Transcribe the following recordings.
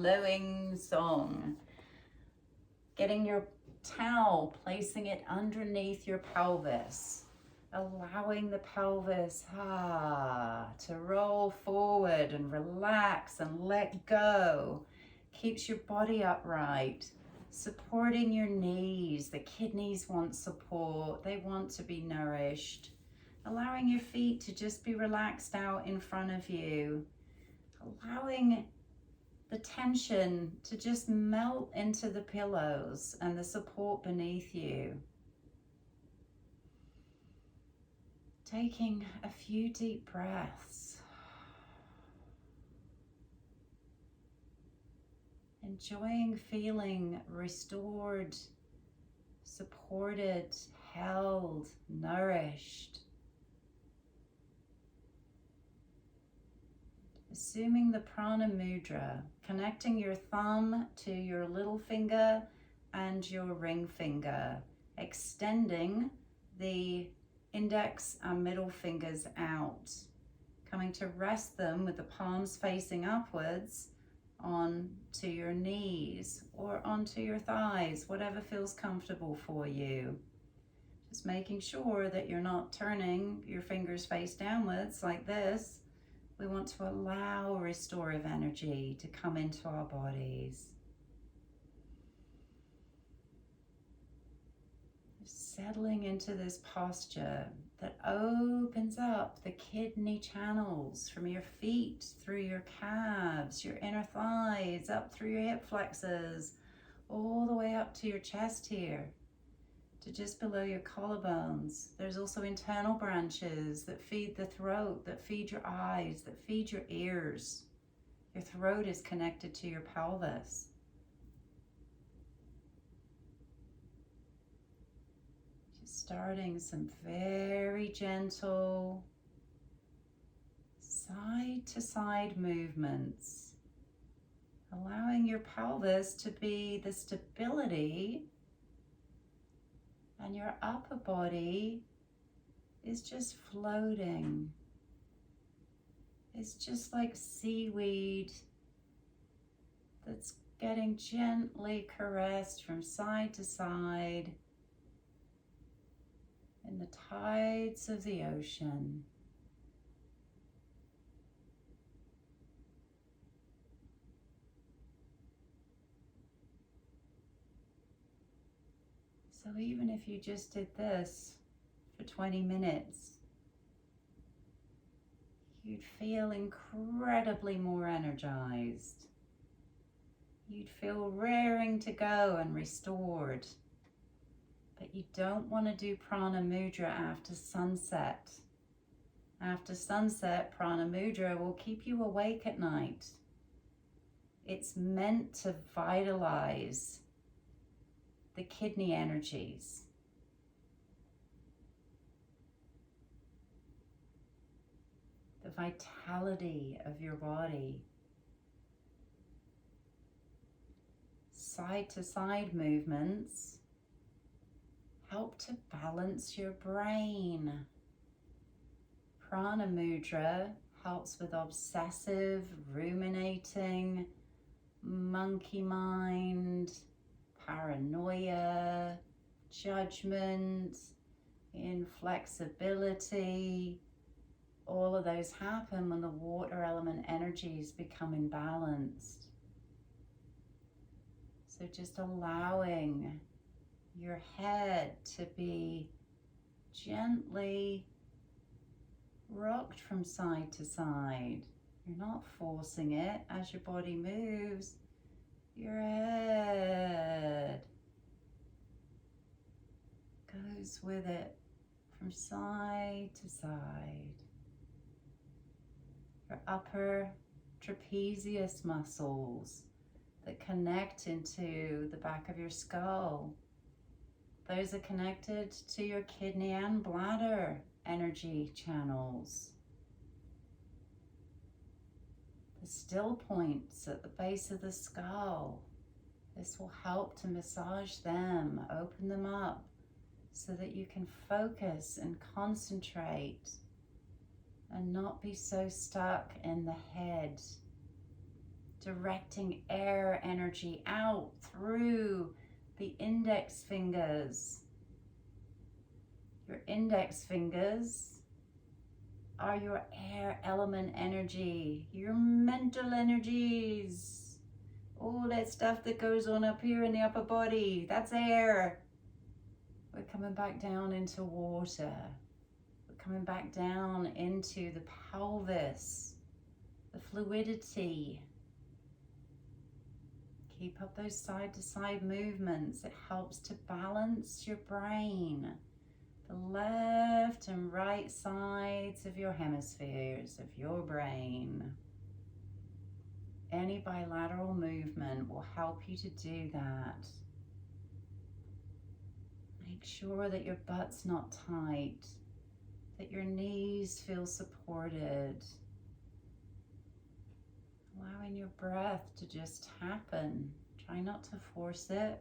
flowing song. Getting your towel, placing it underneath your pelvis, allowing the pelvis to roll forward and relax and let go. Keeps your body upright, supporting your knees. The kidneys want support, they want to be nourished. Allowing your feet to just be relaxed out in front of you. Allowing the tension to just melt into the pillows and the support beneath you. Taking a few deep breaths. Enjoying feeling restored, supported, held, nourished. Assuming the prana mudra, connecting your thumb to your little finger and your ring finger, extending the index and middle fingers out, coming to rest them with the palms facing upwards onto your knees or onto your thighs, whatever feels comfortable for you. Just making sure that you're not turning your fingers face downwards like this. We want to allow restorative energy to come into our bodies. Settling into this posture that opens up the kidney channels from your feet through your calves, your inner thighs, up through your hip flexors, all the way up to your chest here, to just below your collarbones. There's also internal branches that feed the throat, that feed your eyes, that feed your ears. Your throat is connected to your pelvis. Just starting some very gentle side to side movements, allowing your pelvis to be the stability, and your upper body is just floating. It's just like seaweed that's getting gently caressed from side to side in the tides of the ocean. So even if you just did this for 20 minutes, you'd feel incredibly more energized. You'd feel raring to go and restored. But you don't want to do prana mudra after sunset. After sunset, prana mudra will keep you awake at night. It's meant to vitalize the kidney energies. The vitality of your body. Side to side movements help to balance your brain. Prana mudra helps with obsessive, ruminating, monkey mind, paranoia, judgment, inflexibility. All of those happen when the water element energies become imbalanced. So just allowing your head to be gently rocked from side to side. You're not forcing it. As your body moves, your head goes with it from side to side. Your upper trapezius muscles that connect into the back of your skull. Those are connected to your kidney and bladder energy channels. The still points at the base of the skull. This will help to massage them, open them up so that you can focus and concentrate and not be so stuck in the head. directing air energy out through the index fingers. Your index fingers are your air element energy, your mental energies, all that stuff that goes on up here in the upper body, that's air. We're coming back down into water. We're coming back down into the pelvis, the fluidity. Keep up those side to side movements. It helps to balance your brain, the left and right sides of your hemispheres of your brain. Any bilateral movement will help you to do that. Make sure that your butt's not tight, that your knees feel supported. Allowing your breath to just happen. Try not to force it.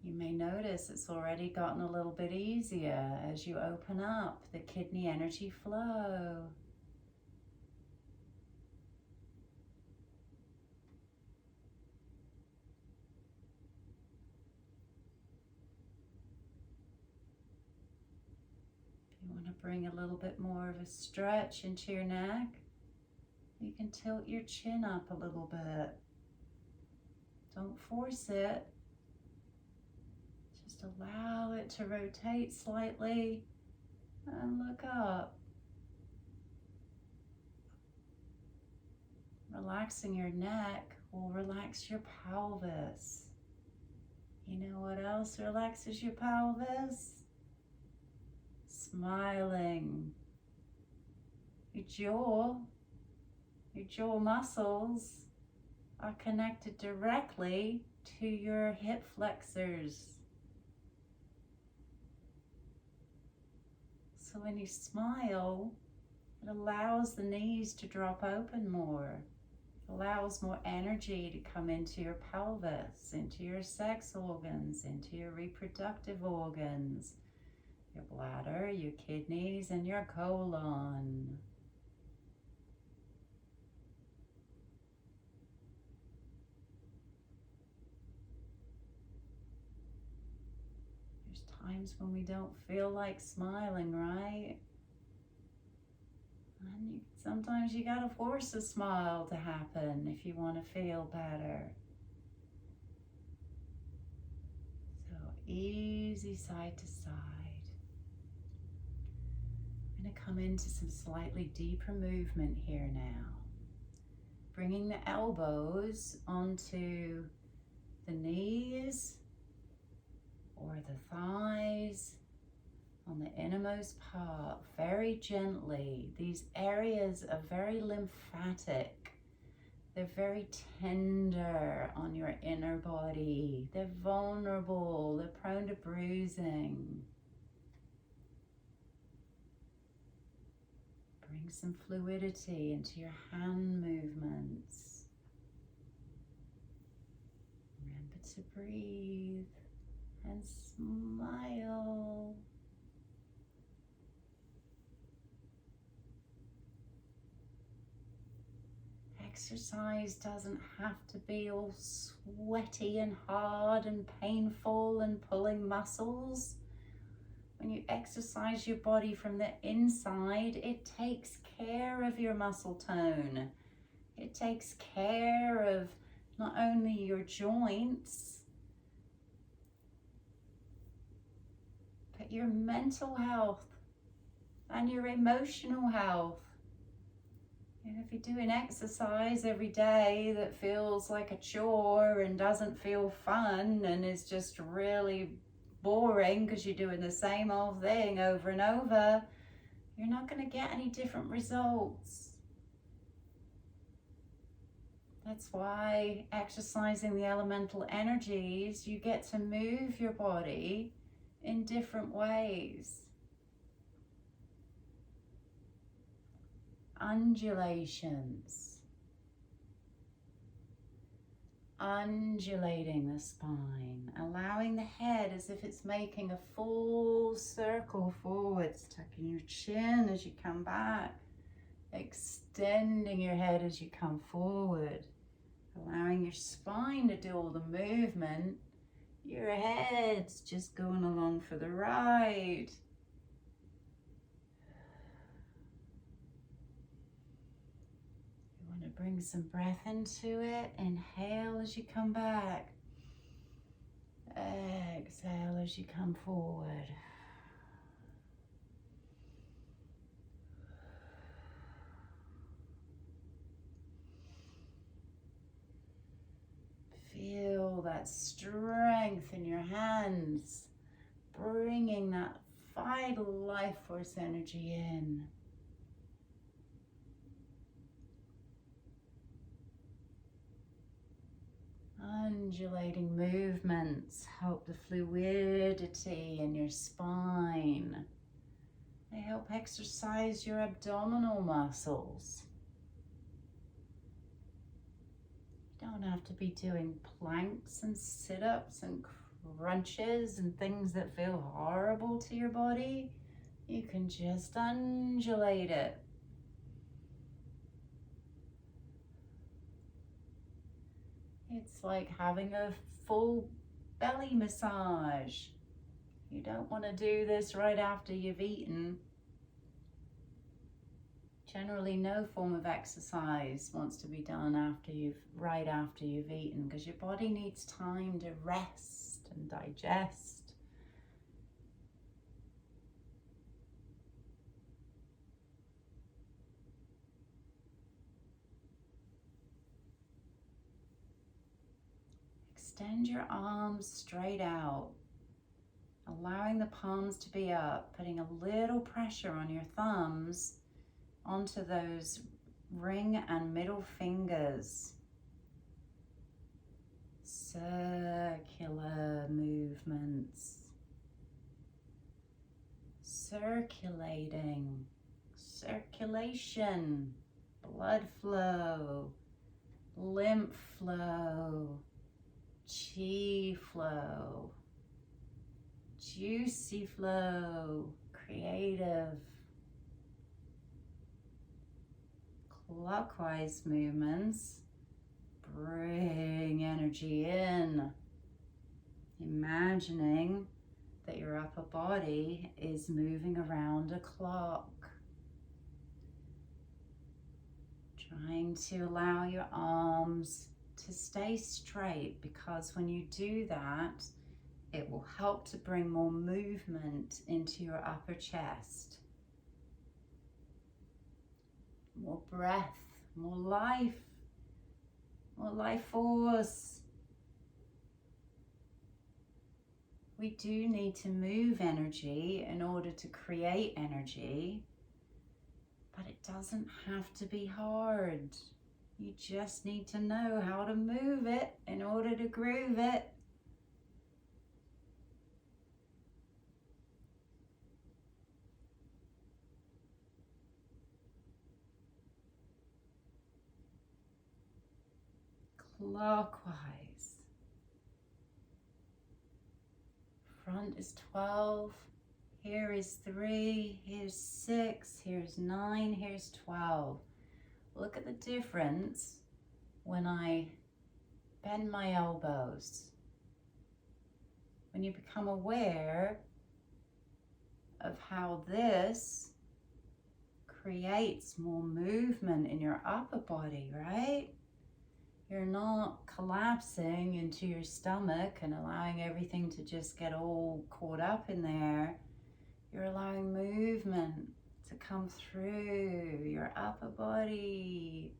You may notice it's already gotten a little bit easier as you open up the kidney energy flow. If you want to bring a little bit more of a stretch into your neck, you can tilt your chin up a little bit. Don't force it. Just allow it to rotate slightly and look up. Relaxing your neck will relax your pelvis. You know what else relaxes your pelvis? Smiling. Your jaw muscles are connected directly to your hip flexors. So when you smile, it allows the knees to drop open more. It allows more energy to come into your pelvis, into your sex organs, into your reproductive organs, your bladder, your kidneys, and your colon. There's times when we don't feel like smiling, right? And sometimes you gotta force a smile to happen if you want to feel better. So easy side to side. I'm gonna come into some slightly deeper movement here now. Bringing the elbows onto the knees or the thighs, on the innermost part, very gently. These areas are very lymphatic. They're very tender on your inner body. They're vulnerable. They're prone to bruising. Bring some fluidity into your hand movements. Remember to breathe and smile. Exercise doesn't have to be all sweaty and hard and painful and pulling muscles. When you exercise your body from the inside, it takes care of your muscle tone. It takes care of not only your joints, but your mental health and your emotional health. And if you're doing exercise every day that feels like a chore and doesn't feel fun and is just really boring because you're doing the same old thing over and over, you're not going to get any different results. That's why exercising the elemental energies, you get to move your body in different ways. Undulations. Undulating the spine, allowing the head as if it's making a full circle forwards, tucking your chin as you come back, Extending your head as you come forward, allowing your spine to do all the movement. Your head's just going along for the ride. You want to bring some breath into it. Inhale as you come back. Exhale as you come forward. Feel that strength in your hands, bringing that vital life force energy in. Undulating movements help the fluidity in your spine. They help exercise your abdominal muscles. You don't have to be doing planks and sit-ups and crunches and things that feel horrible to your body. You can just undulate it. It's like having a full belly massage. You don't want to do this right after you've eaten. Generally, no form of exercise wants to be done right after you've eaten, because your body needs time to rest and digest. Extend your arms straight out, allowing the palms to be up, putting a little pressure on your thumbs onto those ring and middle fingers. Circular movements. Circulating. Circulation. Blood flow. Lymph flow. Chi flow. Juicy flow. Creative. Clockwise movements bring energy in, imagining that your upper body is moving around a clock, trying to allow your arms to stay straight, because when you do that, it will help to bring more movement into your upper chest. More breath, more life force. We do need to move energy in order to create energy, but it doesn't have to be hard. You just need to know how to move it in order to groove it. Clockwise. Front is 12, here is 3, here's 6, here's 9, here's 12. Look at the difference when I bend my elbows. When you become aware of how this creates more movement in your upper body, right? You're not collapsing into your stomach and allowing everything to just get all caught up in there. You're allowing movement to come through your upper body,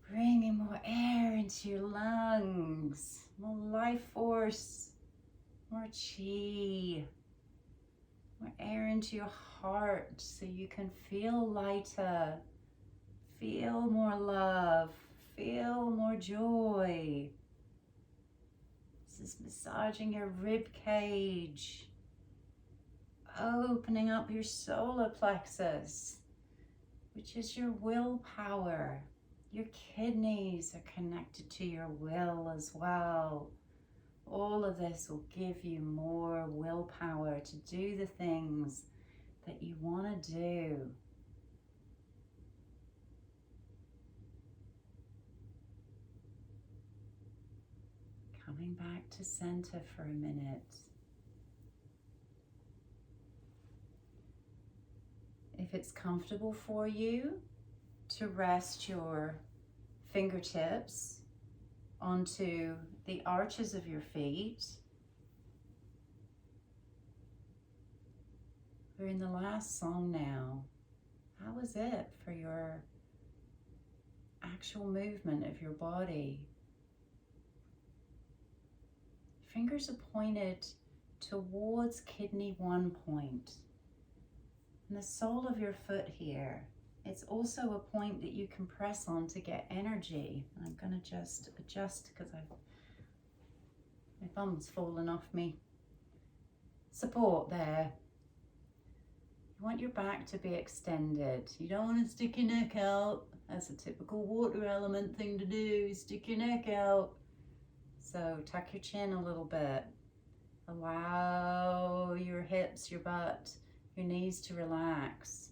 bringing more air into your lungs, more life force, more chi, more air into your heart so you can feel lighter, feel more love, feel more joy. This is massaging your rib cage, opening up your solar plexus, which is your willpower. Your kidneys are connected to your will as well. All of this will give you more willpower to do the things that you want to do. Coming back to center for a minute. If it's comfortable for you to rest your fingertips onto the arches of your feet. We're in the last song now. How was it for your actual movement of your body? Fingers are pointed towards kidney 1 point. And the sole of your foot here, it's also a point that you can press on to get energy. I'm going to just adjust because my bum's fallen off me. Support there. You want your back to be extended. You don't want to stick your neck out. That's a typical water element thing to do, stick your neck out. So tuck your chin a little bit. Allow your hips, your butt, your knees to relax.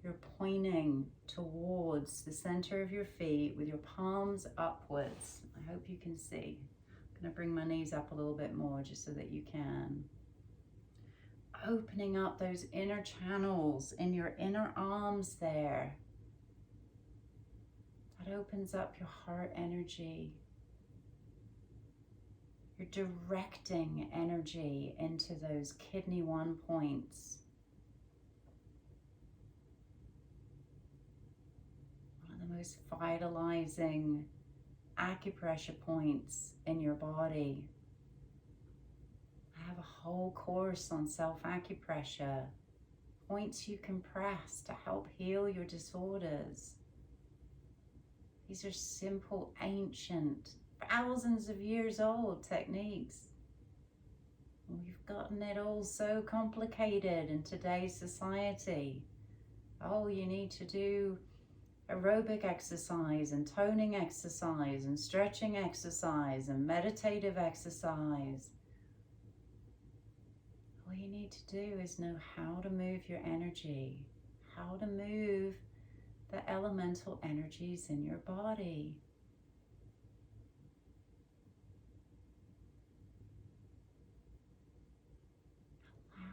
You're pointing towards the center of your feet with your palms upwards. I hope you can see. I'm going to bring my knees up a little bit more just so that you can. Opening up those inner channels in your inner arms there. That opens up your heart energy. You're directing energy into those kidney 1 points. One of the most vitalizing acupressure points in your body. I have a whole course on self-acupressure, points you can press to help heal your disorders. These are simple, ancient, thousands of years old techniques. We've gotten it all so complicated in today's society. Oh, you need to do aerobic exercise and toning exercise and stretching exercise and meditative exercise. All you need to do is know how to move your energy, how to move the elemental energies in your body.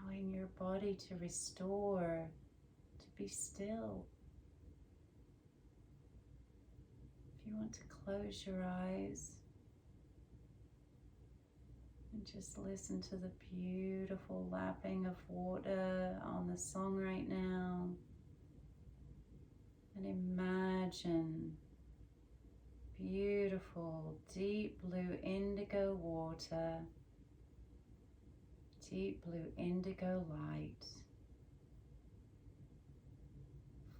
Allowing your body to restore, to be still. If you want to close your eyes and just listen to the beautiful lapping of water on the song right now. And imagine beautiful, deep blue indigo water, deep blue indigo light,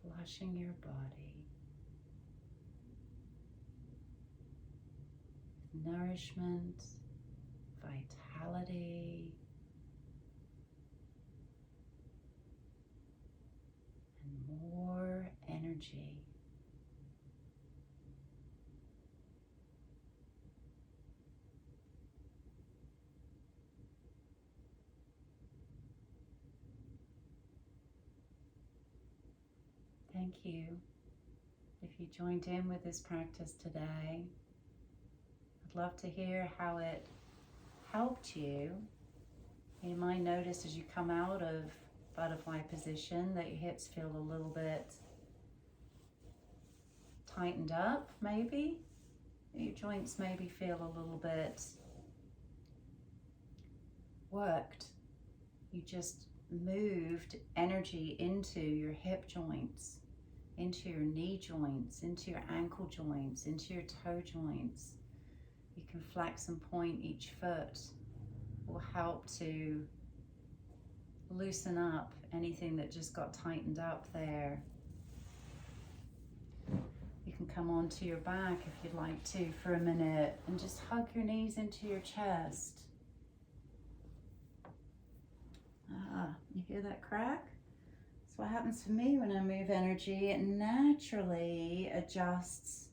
flushing your body with nourishment, vitality, and more energy. Thank you if you joined in with this practice today. I'd love to hear how it helped you. You might notice as you come out of butterfly position that your hips feel a little bit tightened up, maybe. Your joints maybe feel a little bit worked. You just moved energy into your hip joints, into your knee joints, into your ankle joints, into your toe joints. You can flex and point each foot. Will help to loosen up anything that just got tightened up there. You can come onto your back if you'd like to for a minute and just hug your knees into your chest. You hear that crack? That's what happens to me when I move energy. It naturally adjusts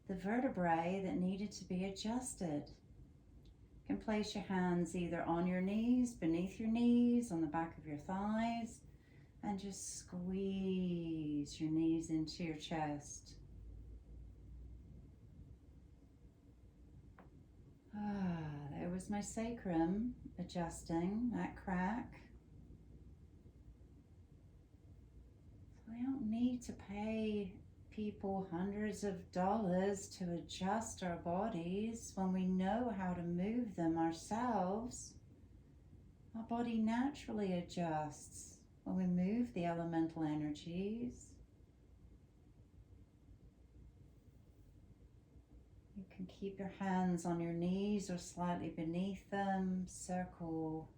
the vertebrae that needed to be adjusted. You can place your hands either on your knees, beneath your knees, on the back of your thighs, and just squeeze your knees into your chest. my sacrum adjusting, that crack. So we don't need to pay people hundreds of dollars to adjust our bodies when we know how to move them ourselves. Our body naturally adjusts when we move the elemental energies. You can keep your hands on your knees or slightly beneath them. Circle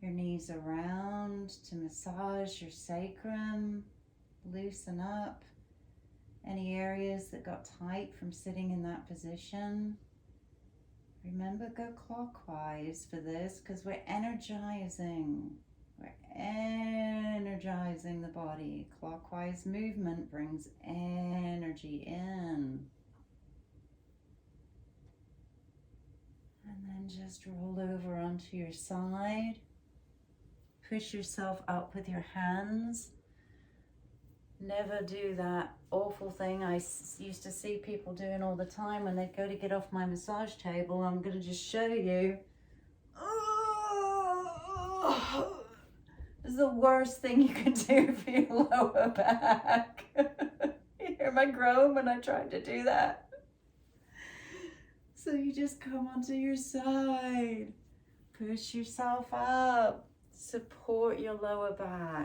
your knees around to massage your sacrum. Loosen up any areas that got tight from sitting in that position. Remember, go clockwise for this because we're energizing. We're energizing the body. Clockwise movement brings energy in. And then just roll over onto your side. Push yourself up with your hands. Never do that awful thing I used to see people doing all the time when they'd go to get off my massage table. I'm going to just show you. It's the worst thing you can do for your lower back. You hear my groan when I tried to do that? So you just come onto your side. Push yourself up. Support your lower back.